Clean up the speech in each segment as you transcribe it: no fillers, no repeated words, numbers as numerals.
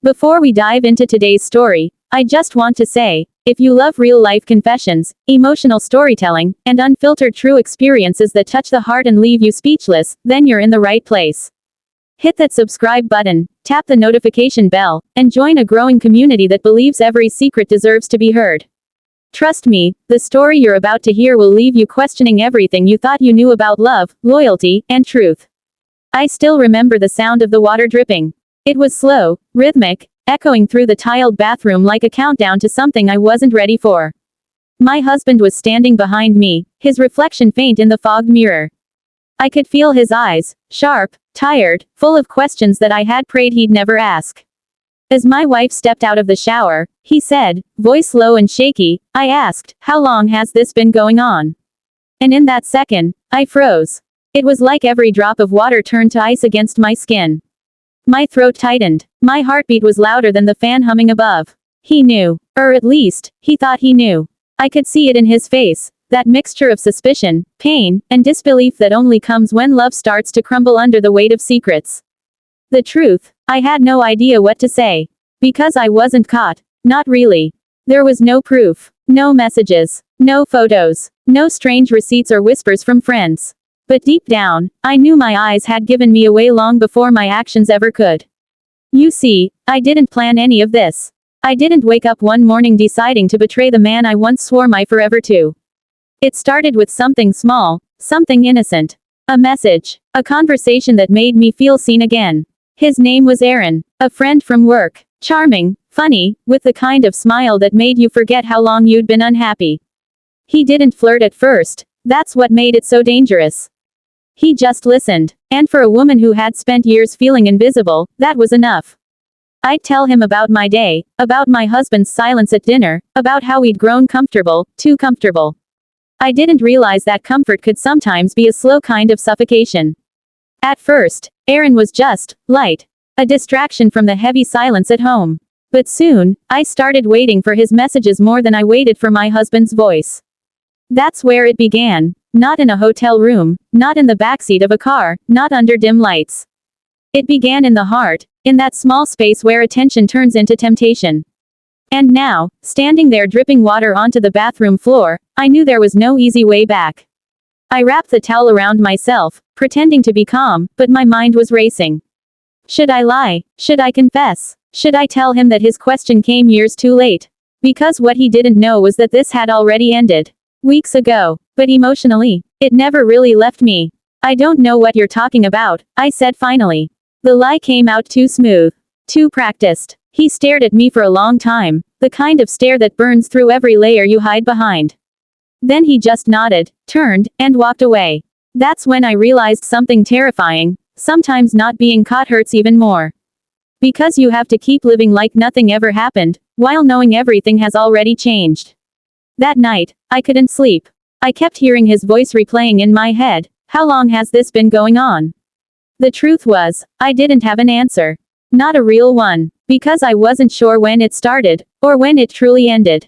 Before we dive into today's story, I just want to say, if you love real-life confessions, emotional storytelling, and unfiltered true experiences that touch the heart and leave you speechless, then you're in the right place. Hit that subscribe button, tap the notification bell, and join a growing community that believes every secret deserves to be heard. Trust me, the story you're about to hear will leave you questioning everything you thought you knew about love, loyalty, and truth. I still remember the sound of the water dripping. It was slow, rhythmic, echoing through the tiled bathroom like a countdown to something I wasn't ready for. My husband was standing behind me, his reflection faint in the fogged mirror. I could feel his eyes, sharp, tired, full of questions that I had prayed he'd never ask. As my wife stepped out of the shower, he said, voice low and shaky, I asked, how long has this been going on? And in that second, I froze. It was like every drop of water turned to ice against my skin. My throat tightened. My heartbeat was louder than the fan humming above. He knew. Or at least, he thought he knew. I could see it in his face, that mixture of suspicion, pain, and disbelief that only comes when love starts to crumble under the weight of secrets. The truth, I had no idea what to say. Because I wasn't caught. Not really. There was no proof. No messages. No photos. No strange receipts or whispers from friends. But deep down, I knew my eyes had given me away long before my actions ever could. You see, I didn't plan any of this. I didn't wake up one morning deciding to betray the man I once swore my forever to. It started with something small, something innocent. A message. A conversation that made me feel seen again. His name was Aaron, a friend from work. Charming, funny, with the kind of smile that made you forget how long you'd been unhappy. He didn't flirt at first. That's what made it so dangerous. He just listened. And for a woman who had spent years feeling invisible, that was enough. I'd tell him about my day, about my husband's silence at dinner, about how we'd grown comfortable, too comfortable. I didn't realize that comfort could sometimes be a slow kind of suffocation. At first, Aaron was just light. A distraction from the heavy silence at home. But soon, I started waiting for his messages more than I waited for my husband's voice. That's where it began. Not in a hotel room, not in the backseat of a car, not under dim lights. It began in the heart, in that small space where attention turns into temptation. And now, standing there dripping water onto the bathroom floor, I knew there was no easy way back. I wrapped the towel around myself, pretending to be calm, but my mind was racing. Should I lie? Should I confess? Should I tell him that his question came years too late? Because what he didn't know was that this had already ended. Weeks ago. But emotionally, it never really left me. I don't know what you're talking about, I said finally. The lie came out too smooth. Too practiced. He stared at me for a long time, the kind of stare that burns through every layer you hide behind. Then he just nodded, turned, and walked away. That's when I realized something terrifying. Sometimes not being caught hurts even more. Because you have to keep living like nothing ever happened, while knowing everything has already changed. That night, I couldn't sleep. I kept hearing his voice replaying in my head. How long has this been going on? The truth was, I didn't have an answer. Not a real one. Because I wasn't sure when it started, or when it truly ended.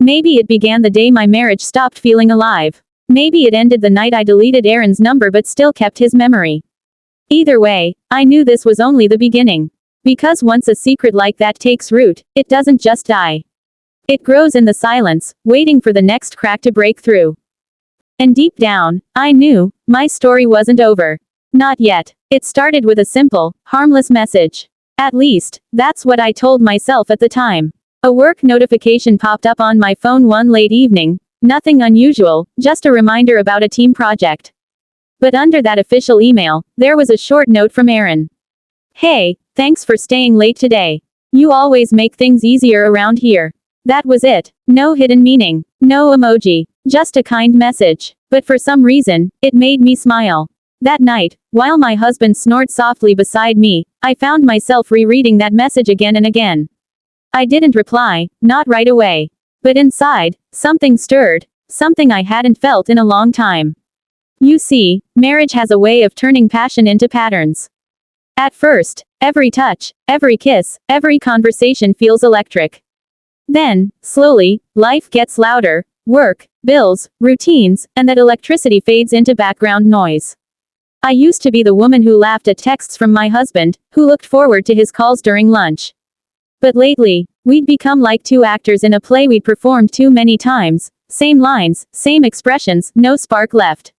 Maybe it began the day my marriage stopped feeling alive. Maybe it ended the night I deleted Aaron's number but still kept his memory. Either way, I knew this was only the beginning. Because once a secret like that takes root, it doesn't just die. It grows in the silence, waiting for the next crack to break through. And deep down, I knew, my story wasn't over. Not yet. It started with a simple, harmless message. At least, that's what I told myself at the time. A work notification popped up on my phone one late evening. Nothing unusual, just a reminder about a team project. But under that official email, there was a short note from Aaron. Hey, thanks for staying late today. You always make things easier around here. That was it. No hidden meaning. No emoji. Just a kind message. But for some reason, it made me smile. That night, while my husband snored softly beside me, I found myself rereading that message again and again. I didn't reply, not right away. But inside, something stirred. Something I hadn't felt in a long time. You see, marriage has a way of turning passion into patterns. At first, every touch, every kiss, every conversation feels electric. Then, slowly, life gets louder, work, bills, routines, and that electricity fades into background noise. I used to be the woman who laughed at texts from my husband, who looked forward to his calls during lunch. But lately, we'd become like two actors in a play we'd performed too many times. Same lines, same expressions, no spark left.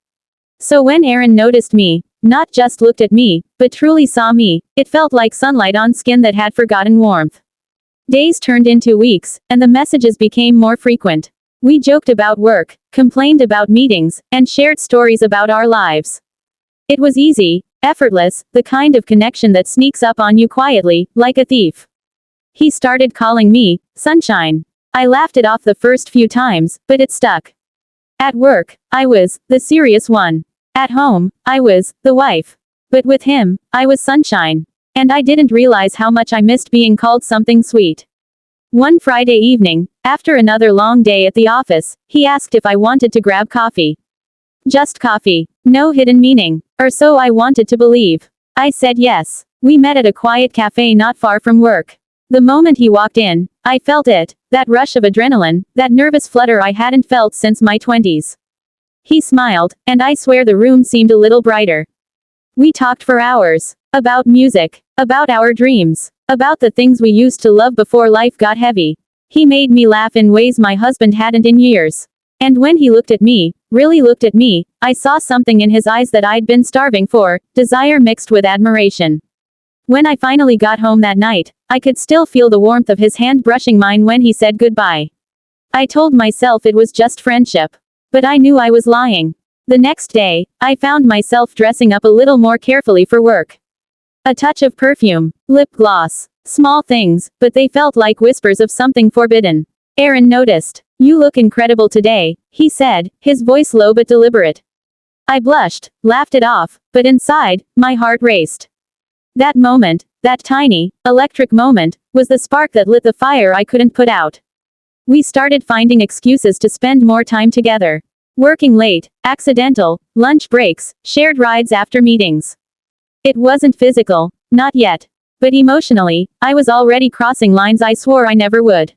So when Aaron noticed me, not just looked at me, but truly saw me, it felt like sunlight on skin that had forgotten warmth. Days turned into weeks, and the messages became more frequent. We joked about work, complained about meetings, and shared stories about our lives. It was easy, effortless, the kind of connection that sneaks up on you quietly, like a thief. He started calling me Sunshine. I laughed it off the first few times, but it stuck. At work, I was the serious one. At home, I was the wife. But with him, I was Sunshine. And I didn't realize how much I missed being called something sweet. One Friday evening, after another long day at the office, he asked if I wanted to grab coffee. Just coffee. No hidden meaning. Or so I wanted to believe. I said yes. We met at a quiet cafe not far from work. The moment he walked in, I felt it, that rush of adrenaline, that nervous flutter I hadn't felt since my 20s. He smiled, and I swear the room seemed a little brighter. We talked for hours. About music. About our dreams. About the things we used to love before life got heavy. He made me laugh in ways my husband hadn't in years. And when he looked at me, really looked at me, I saw something in his eyes that I'd been starving for, desire mixed with admiration. When I finally got home that night, I could still feel the warmth of his hand brushing mine when he said goodbye. I told myself it was just friendship. But I knew I was lying. The next day, I found myself dressing up a little more carefully for work. A touch of perfume, lip gloss, small things, but they felt like whispers of something forbidden. Aaron noticed. "You look incredible today," he said, his voice low but deliberate. I blushed, laughed it off, but inside, my heart raced. That moment, that tiny, electric moment, was the spark that lit the fire I couldn't put out. We started finding excuses to spend more time together. Working late, accidental, lunch breaks, shared rides after meetings. It wasn't physical, not yet. But emotionally, I was already crossing lines I swore I never would.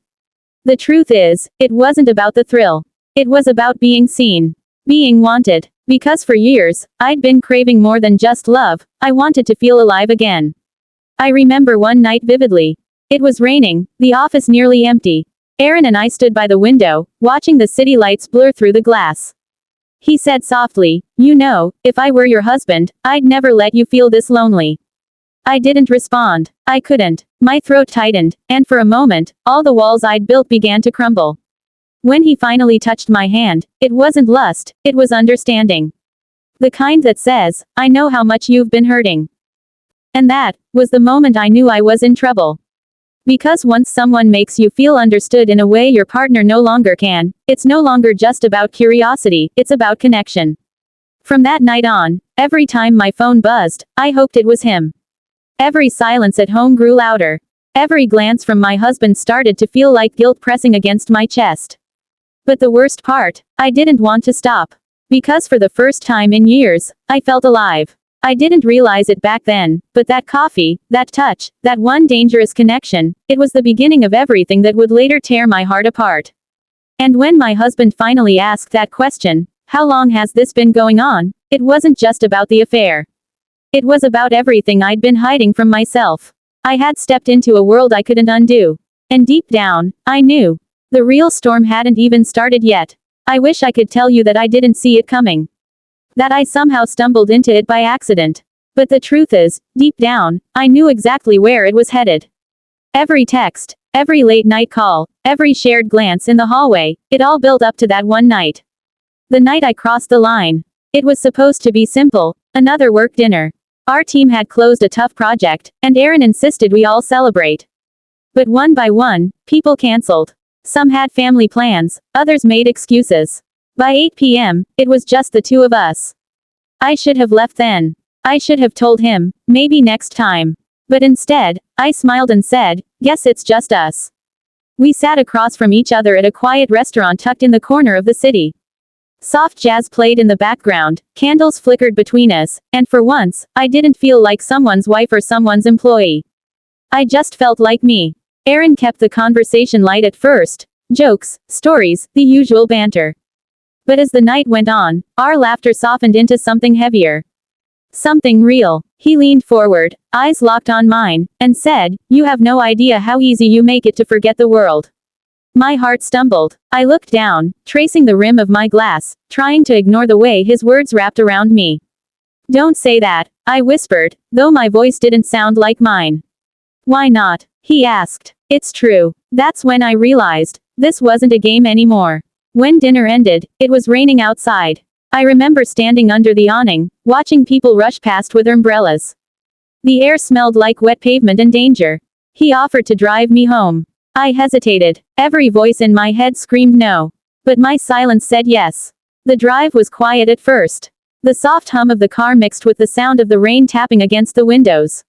The truth is, it wasn't about the thrill. It was about being seen. Being wanted. Because for years, I'd been craving more than just love, I wanted to feel alive again. I remember one night vividly. It was raining, the office nearly empty. Aaron and I stood by the window, watching the city lights blur through the glass. He said softly, "You know, if I were your husband, I'd never let you feel this lonely." I didn't respond. I couldn't. My throat tightened, and for a moment, all the walls I'd built began to crumble. When he finally touched my hand, it wasn't lust, it was understanding. The kind that says, "I know how much you've been hurting." And that was the moment I knew I was in trouble. Because once someone makes you feel understood in a way your partner no longer can, it's no longer just about curiosity, it's about connection. From that night on, every time my phone buzzed, I hoped it was him. Every silence at home grew louder. Every glance from my husband started to feel like guilt pressing against my chest. But the worst part, I didn't want to stop. Because for the first time in years, I felt alive. I didn't realize it back then, but that coffee, that touch, that one dangerous connection, it was the beginning of everything that would later tear my heart apart. And when my husband finally asked that question, "How long has this been going on?" it wasn't just about the affair. It was about everything I'd been hiding from myself. I had stepped into a world I couldn't undo. And deep down, I knew. The real storm hadn't even started yet. I wish I could tell you that I didn't see it coming. That I somehow stumbled into it by accident. But the truth is, deep down, I knew exactly where it was headed. Every text, every late night call, every shared glance in the hallway, it all built up to that one night. The night I crossed the line. It was supposed to be simple, another work dinner. Our team had closed a tough project, and Aaron insisted we all celebrate. But one by one, people canceled. Some had family plans, others made excuses. By 8 p.m., it was just the two of us. I should have left then. I should have told him, maybe next time. But instead, I smiled and said, "Guess it's just us." We sat across from each other at a quiet restaurant tucked in the corner of the city. Soft jazz played in the background, candles flickered between us, and for once, I didn't feel like someone's wife or someone's employee. I just felt like me. Aaron kept the conversation light at first. Jokes, stories, the usual banter. But as the night went on, our laughter softened into something heavier. Something real. He leaned forward, eyes locked on mine, and said, "You have no idea how easy you make it to forget the world." My heart stumbled. I looked down, tracing the rim of my glass, trying to ignore the way his words wrapped around me. "Don't say that," I whispered, though my voice didn't sound like mine. "Why not?" he asked. "It's true." That's when I realized, this wasn't a game anymore. When dinner ended, it was raining outside. I remember standing under the awning, watching people rush past with umbrellas. The air smelled like wet pavement and danger. He offered to drive me home. I hesitated. Every voice in my head screamed no. But my silence said yes. The drive was quiet at first. The soft hum of the car mixed with the sound of the rain tapping against the windows.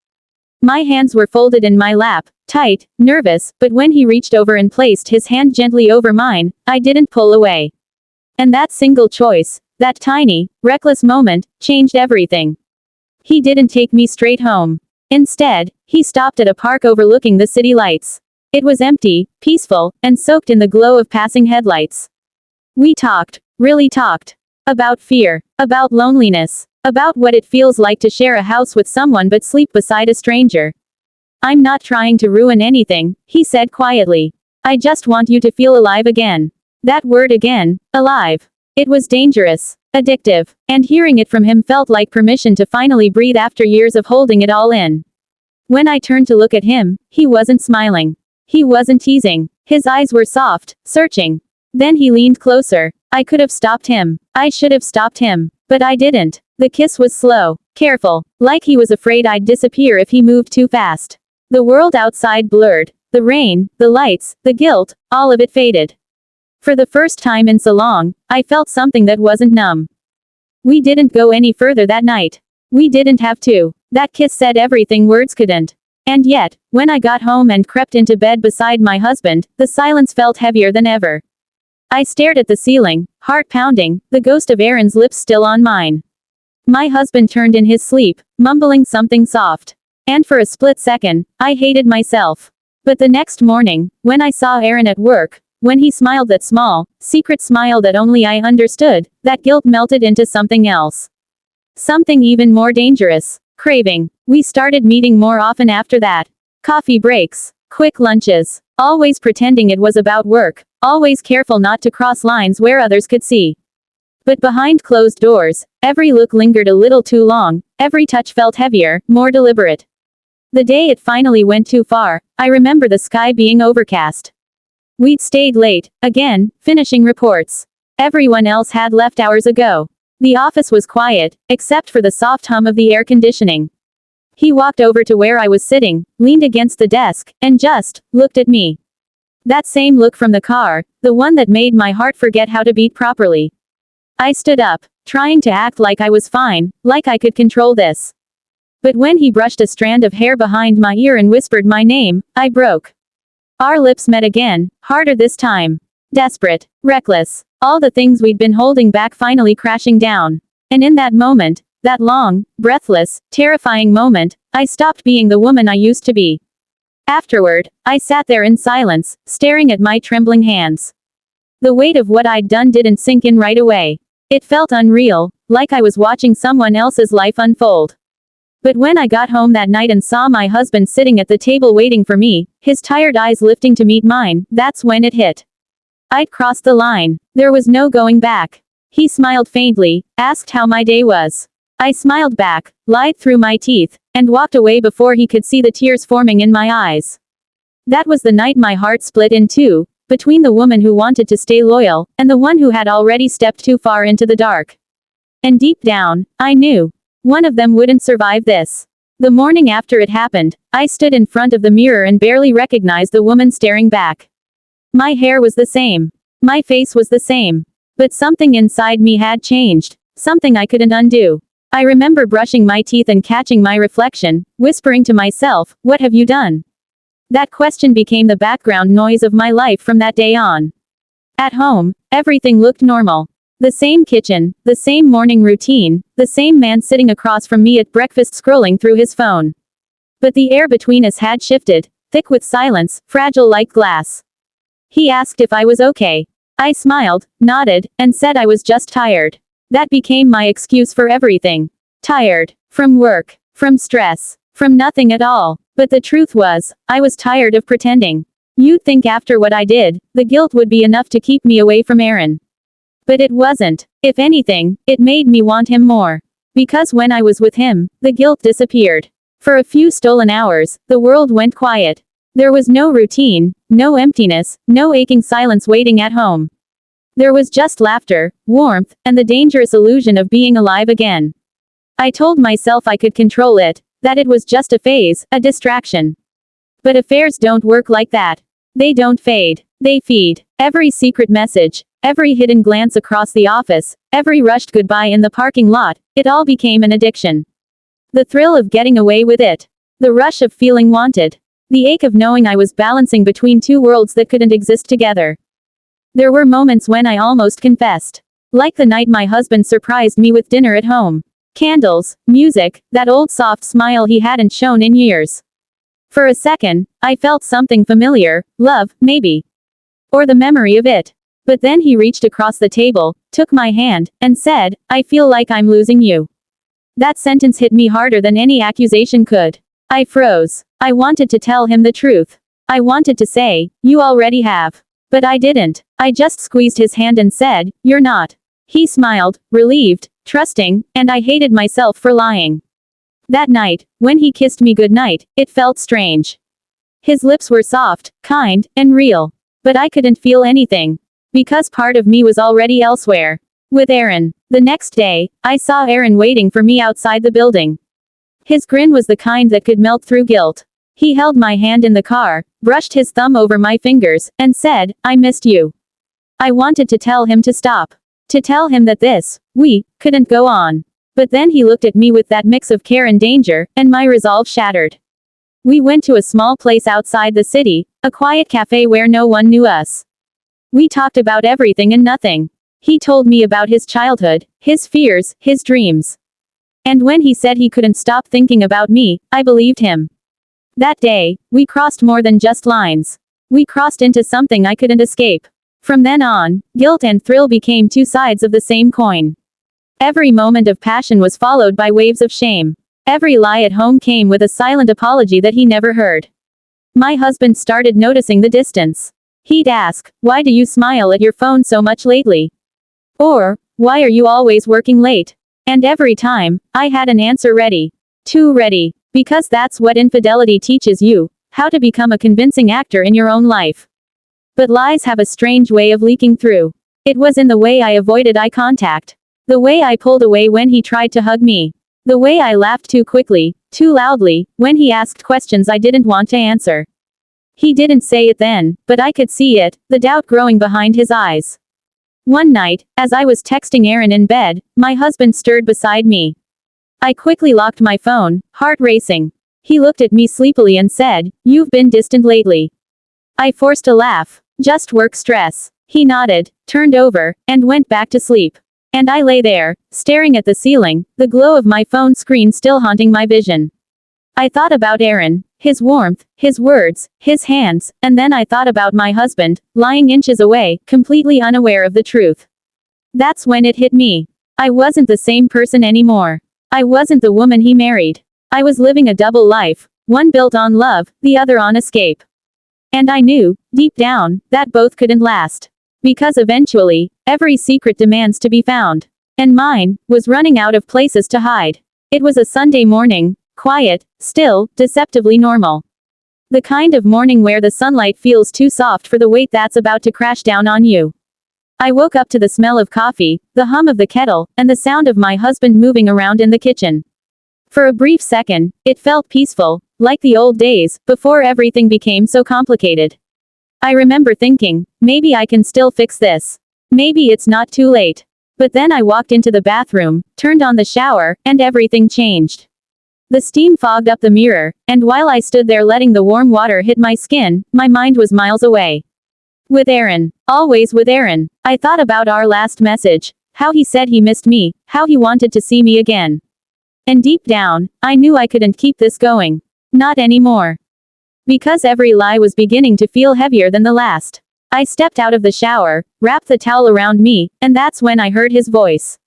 My hands were folded in my lap, tight, nervous, but when he reached over and placed his hand gently over mine, I didn't pull away. And that single choice, that tiny, reckless moment, changed everything. He didn't take me straight home. Instead, he stopped at a park overlooking the city lights. It was empty, peaceful, and soaked in the glow of passing headlights. We talked, really talked. About fear, about loneliness, about what it feels like to share a house with someone but sleep beside a stranger. "I'm not trying to ruin anything," he said quietly. "I just want you to feel alive again." That word again, alive. It was dangerous, addictive, and hearing it from him felt like permission to finally breathe after years of holding it all in. When I turned to look at him, he wasn't smiling. He wasn't teasing. His eyes were soft, searching. Then he leaned closer. I could have stopped him. I should have stopped him. But I didn't. The kiss was slow, careful, like he was afraid I'd disappear if he moved too fast. The world outside blurred. The rain, the lights, the guilt, all of it faded. For the first time in so long, I felt something that wasn't numb. We didn't go any further that night. We didn't have to. That kiss said everything words couldn't. And yet, when I got home and crept into bed beside my husband, the silence felt heavier than ever. I stared at the ceiling, heart pounding, the ghost of Aaron's lips still on mine. My husband turned in his sleep, mumbling something soft. And for a split second, I hated myself. But the next morning, when I saw Aaron at work, when he smiled that small, secret smile that only I understood, that guilt melted into something else. Something even more dangerous. Craving. We started meeting more often after that. Coffee breaks. Quick lunches. Always pretending it was about work. Always careful not to cross lines where others could see. But behind closed doors, every look lingered a little too long, every touch felt heavier, more deliberate. The day it finally went too far, I remember the sky being overcast. We'd stayed late, again, finishing reports. Everyone else had left hours ago. The office was quiet, except for the soft hum of the air conditioning. He walked over to where I was sitting, leaned against the desk, and just looked at me. That same look from the car, the one that made my heart forget how to beat properly. I stood up, trying to act like I was fine, like I could control this. But when he brushed a strand of hair behind my ear and whispered my name, I broke. Our lips met again, harder this time. Desperate, reckless, all the things we'd been holding back finally crashing down. And in that moment, that long, breathless, terrifying moment, I stopped being the woman I used to be. Afterward, I sat there in silence, staring at my trembling hands. The weight of what I'd done didn't sink in right away. It felt unreal, like I was watching someone else's life unfold. But when I got home that night and saw my husband sitting at the table waiting for me, his tired eyes lifting to meet mine, that's when it hit. I'd crossed the line. There was no going back. He smiled faintly, asked how my day was. I smiled back, lied through my teeth, and walked away before he could see the tears forming in my eyes. That was the night my heart split in two, between the woman who wanted to stay loyal, and the one who had already stepped too far into the dark. And deep down, I knew. One of them wouldn't survive this. The morning after it happened, I stood in front of the mirror and barely recognized the woman staring back. My hair was the same. My face was the same. But something inside me had changed. Something I couldn't undo. I remember brushing my teeth and catching my reflection, whispering to myself, "What have you done?" That question became the background noise of my life from that day on. At home, everything looked normal. The same kitchen, the same morning routine, the same man sitting across from me at breakfast scrolling through his phone. But the air between us had shifted, thick with silence, fragile like glass. He asked if I was okay. I smiled, nodded, and said I was just tired. That became my excuse for everything. Tired. From work. From stress. From nothing at all. But the truth was, I was tired of pretending. You'd think after what I did, the guilt would be enough to keep me away from Aaron. But it wasn't. If anything, it made me want him more. Because when I was with him, the guilt disappeared. For a few stolen hours, the world went quiet. There was no routine, no emptiness, no aching silence waiting at home. There was just laughter, warmth, and the dangerous illusion of being alive again. I told myself I could control it, that it was just a phase, a distraction. But affairs don't work like that. They don't fade. They feed. Every secret message, every hidden glance across the office, every rushed goodbye in the parking lot, it all became an addiction. The thrill of getting away with it. The rush of feeling wanted. The ache of knowing I was balancing between two worlds that couldn't exist together. There were moments when I almost confessed. Like the night my husband surprised me with dinner at home. Candles, music, that old soft smile he hadn't shown in years. For a second, I felt something familiar, love, maybe. Or the memory of it. But then he reached across the table, took my hand, and said, "I feel like I'm losing you." That sentence hit me harder than any accusation could. I froze. I wanted to tell him the truth. I wanted to say, "You already have." But I didn't. I just squeezed his hand and said, "You're not." He smiled, relieved, trusting, and I hated myself for lying. That night, when he kissed me goodnight, it felt strange. His lips were soft, kind, and real. But I couldn't feel anything. Because part of me was already elsewhere. With Aaron. The next day, I saw Aaron waiting for me outside the building. His grin was the kind that could melt through guilt. He held my hand in the car, brushed his thumb over my fingers, and said, "I missed you." I wanted to tell him to stop. To tell him that we couldn't go on. But then he looked at me with that mix of care and danger, and my resolve shattered. We went to a small place outside the city, a quiet cafe where no one knew us. We talked about everything and nothing. He told me about his childhood, his fears, his dreams. And when he said he couldn't stop thinking about me, I believed him. That day, we crossed more than just lines. We crossed into something I couldn't escape. From then on, guilt and thrill became two sides of the same coin. Every moment of passion was followed by waves of shame. Every lie at home came with a silent apology that he never heard. My husband started noticing the distance. He'd ask, "Why do you smile at your phone so much lately?" Or, "Why are you always working late?" And every time, I had an answer ready. Too ready. Because that's what infidelity teaches you, how to become a convincing actor in your own life. But lies have a strange way of leaking through. It was in the way I avoided eye contact. The way I pulled away when he tried to hug me. The way I laughed too quickly, too loudly, when he asked questions I didn't want to answer. He didn't say it then, but I could see it, the doubt growing behind his eyes. One night, as I was texting Aaron in bed, my husband stirred beside me. I quickly locked my phone, heart racing. He looked at me sleepily and said, "You've been distant lately." I forced a laugh. "Just work stress." He nodded, turned over, and went back to sleep. And I lay there, staring at the ceiling, the glow of my phone screen still haunting my vision. I thought about Aaron, his warmth, his words, his hands, and then I thought about my husband, lying inches away, completely unaware of the truth. That's when it hit me. I wasn't the same person anymore. I wasn't the woman he married. I was living a double life, one built on love, the other on escape. And I knew, deep down, that both couldn't last. Because eventually, every secret demands to be found. And mine was running out of places to hide. It was a Sunday morning, quiet, still, deceptively normal. The kind of morning where the sunlight feels too soft for the weight that's about to crash down on you. I woke up to the smell of coffee, the hum of the kettle, and the sound of my husband moving around in the kitchen. For a brief second, it felt peaceful, like the old days, before everything became so complicated. I remember thinking, maybe I can still fix this. Maybe it's not too late. But then I walked into the bathroom, turned on the shower, and everything changed. The steam fogged up the mirror, and while I stood there letting the warm water hit my skin, my mind was miles away. With Aaron. Always with Aaron. I thought about our last message. How he said he missed me. How he wanted to see me again. And deep down, I knew I couldn't keep this going. Not anymore. Because every lie was beginning to feel heavier than the last. I stepped out of the shower, wrapped the towel around me, and that's when I heard his voice.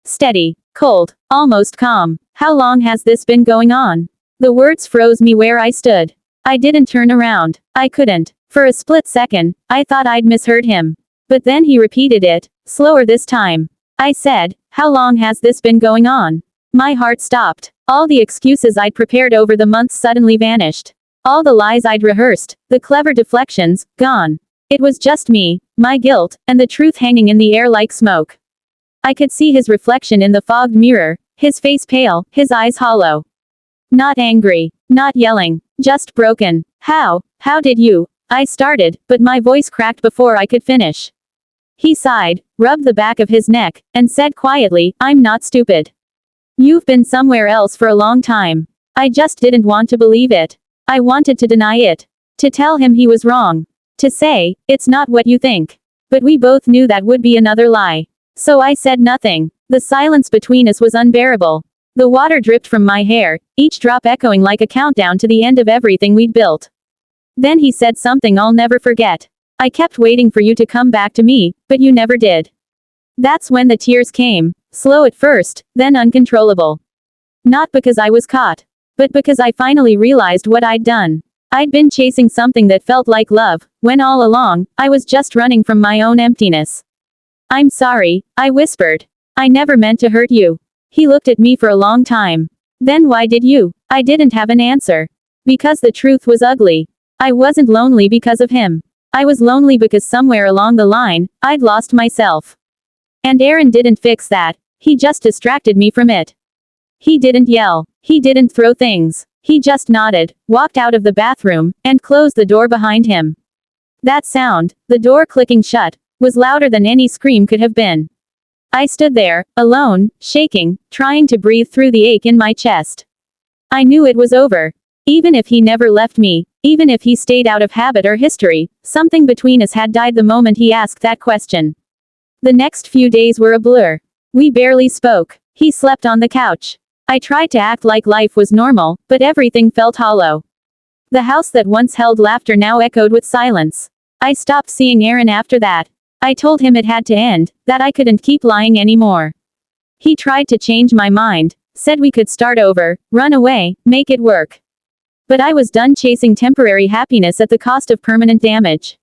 Steady. Cold. Almost calm. How long has this been going on? The words froze me where I stood. I didn't turn around. I couldn't. For a split second, I thought I'd misheard him. But then he repeated it, slower this time. I said, how long has this been going on? My heart stopped. All the excuses I'd prepared over the months suddenly vanished. All the lies I'd rehearsed, the clever deflections, gone. It was just me, my guilt, and the truth hanging in the air like smoke. I could see his reflection in the fogged mirror, his face pale, his eyes hollow. Not angry, not yelling, just broken. How did you? I started, but my voice cracked before I could finish. He sighed, rubbed the back of his neck, and said quietly, I'm not stupid. You've been somewhere else for a long time. I just didn't want to believe it. I wanted to deny it. To tell him he was wrong. To say, it's not what you think. But we both knew that would be another lie. So I said nothing. The silence between us was unbearable. The water dripped from my hair, each drop echoing like a countdown to the end of everything we'd built. Then he said something I'll never forget. I kept waiting for you to come back to me, but you never did. That's when the tears came, slow at first, then uncontrollable. Not because I was caught, but because I finally realized what I'd done. I'd been chasing something that felt like love, when all along, I was just running from my own emptiness. I'm sorry, I whispered. I never meant to hurt you. He looked at me for a long time. Then why did you? I didn't have an answer. Because the truth was ugly. I wasn't lonely because of him. I was lonely because somewhere along the line, I'd lost myself. And Aaron didn't fix that. He just distracted me from it. He didn't yell. He didn't throw things. He just nodded, walked out of the bathroom, and closed the door behind him. That sound, the door clicking shut, was louder than any scream could have been. I stood there, alone, shaking, trying to breathe through the ache in my chest. I knew it was over. Even if he never left me, even if he stayed out of habit or history, something between us had died the moment he asked that question. The next few days were a blur. We barely spoke. He slept on the couch. I tried to act like life was normal, but everything felt hollow. The house that once held laughter now echoed with silence. I stopped seeing Aaron after that. I told him it had to end, that I couldn't keep lying anymore. He tried to change my mind, said we could start over, run away, make it work. But I was done chasing temporary happiness at the cost of permanent damage.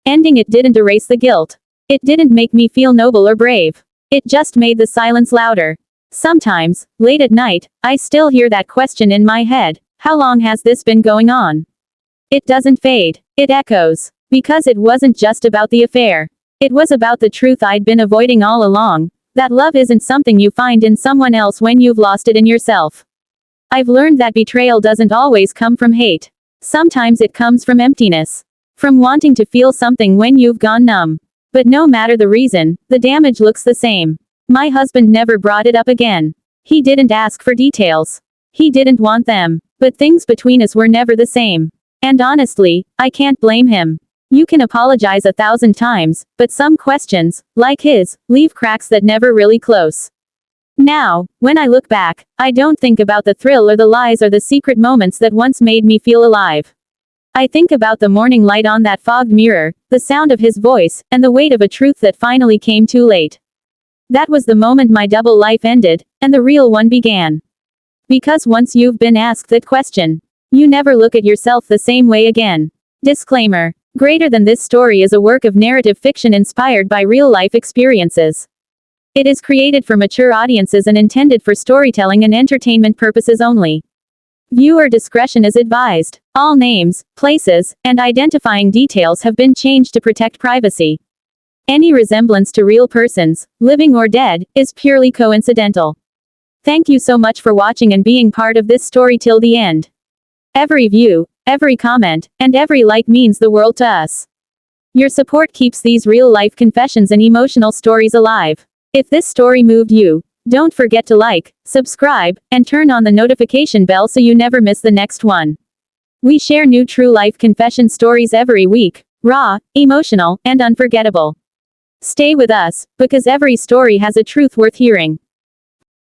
Ending it didn't erase the guilt. It didn't make me feel noble or brave. It just made the silence louder. Sometimes, late at night, I still hear that question in my head. How long has this been going on? It doesn't fade. It echoes. Because it wasn't just about the affair. It was about the truth I'd been avoiding all along. That love isn't something you find in someone else when you've lost it in yourself. I've learned that betrayal doesn't always come from hate. Sometimes it comes from emptiness. From wanting to feel something when you've gone numb. But no matter the reason, the damage looks the same. My husband never brought it up again. He didn't ask for details. He didn't want them. But things between us were never the same. And honestly, I can't blame him. You can apologize 1,000 times, but some questions, like his, leave cracks that never really close. Now, when I look back, I don't think about the thrill or the lies or the secret moments that once made me feel alive. I think about the morning light on that fogged mirror, the sound of his voice, and the weight of a truth that finally came too late. That was the moment my double life ended, and the real one began. Because once you've been asked that question, you never look at yourself the same way again. Disclaimer. Greater Than This story is a work of narrative fiction inspired by real-life experiences. It is created for mature audiences and intended for storytelling and entertainment purposes only. Viewer discretion is advised. All names, places, and identifying details have been changed to protect privacy. Any resemblance to real persons, living or dead, is purely coincidental. Thank you so much for watching and being part of this story till the end. Every view, every comment, and every like means the world to us. Your support keeps these real-life confessions and emotional stories alive. If this story moved you, don't forget to like, subscribe, and turn on the notification bell so you never miss the next one. We share new true-life confession stories every week, raw, emotional, and unforgettable. Stay with us, because every story has a truth worth hearing.